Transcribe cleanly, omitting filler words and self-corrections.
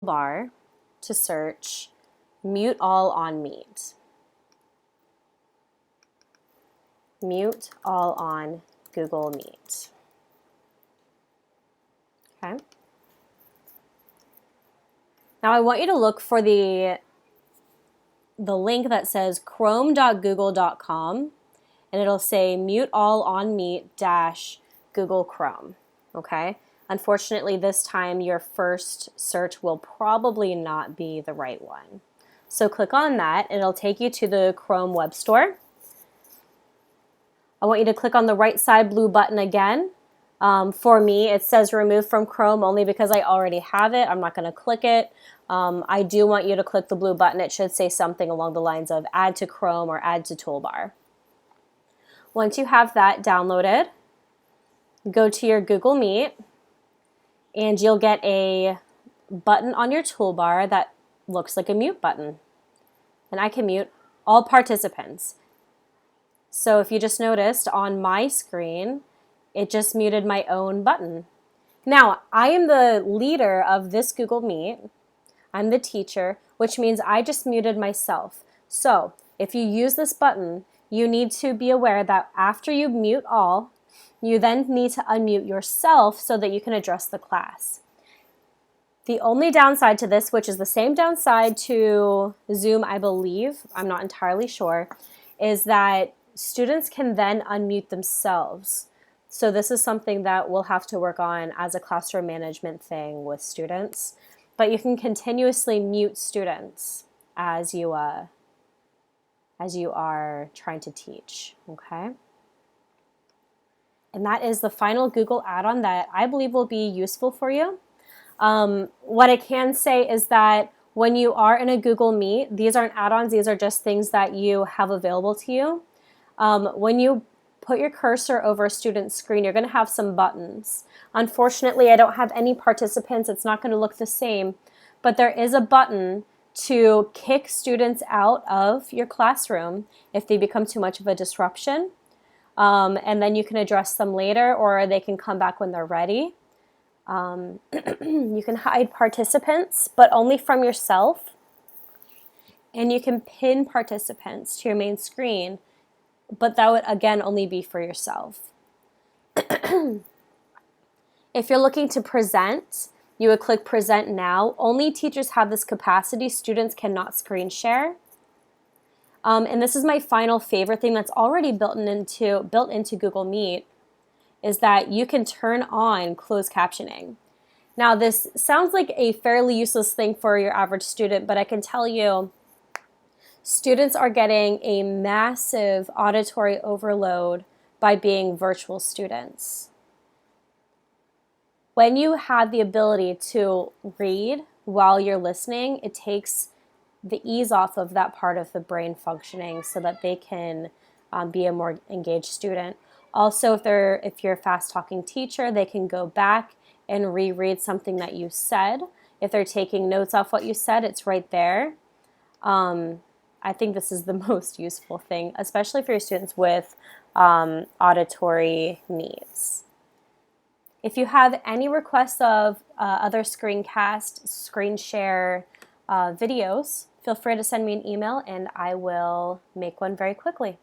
bar to search mute all on Meet. Mute all on Google Meet. Okay. Now I want you to look for the link that says chrome.google.com, and it'll say mute all on Meet - Google Chrome. Okay. Unfortunately, this time your first search will probably not be the right one. So click on that, and it'll take you to the Chrome Web Store. I want you to click on the right side blue button again. For me, it says remove from Chrome only because I already have it. I'm not going to click it. I do want you to click the blue button. It should say something along the lines of add to Chrome or add to toolbar. Once you have that downloaded, go to your Google Meet, and you'll get a button on your toolbar that looks like a mute button. And I can mute all participants. So if you just noticed on my screen, it just muted my own button. Now, I am the leader of this Google Meet. I'm the teacher, which means I just muted myself. So if you use this button, you need to be aware that after you mute all, you then need to unmute yourself so that you can address the class. The only downside to this, which is the same downside to Zoom, I believe, I'm not entirely sure, is that students can then unmute themselves. So this is something that we'll have to work on as a classroom management thing with students. But you can continuously mute students as you are trying to teach, okay? And that is the final Google add-on that I believe will be useful for you. What I can say is that when you are in a Google Meet, these aren't add-ons, these are just things that you have available to you. When you put your cursor over a student's screen, you're going to have some buttons. Unfortunately, I don't have any participants. It's not going to look the same, but there is a button to kick students out of your classroom if they become too much of a disruption. And then you can address them later, or they can come back when they're ready. You can hide participants, but only from yourself. And you can pin participants to your main screen, but that would, again, only be for yourself. If you're looking to present, you would click Present Now. Only teachers have this capacity. Students cannot screen share. And this is my final favorite thing that's already built into Google Meet, is that you can turn on closed captioning. Now, this sounds like a fairly useless thing for your average student, but I can tell you, students are getting a massive auditory overload by being virtual students. When you have the ability to read while you're listening, it takes the ease off of that part of the brain functioning so that they can be a more engaged student. Also, if you're a fast-talking teacher, they can go back and reread something that you said. If they're taking notes off what you said, it's right there. I think this is the most useful thing, especially for your students with auditory needs. If you have any requests of other screencast, screen share videos, feel free to send me an email and I will make one very quickly.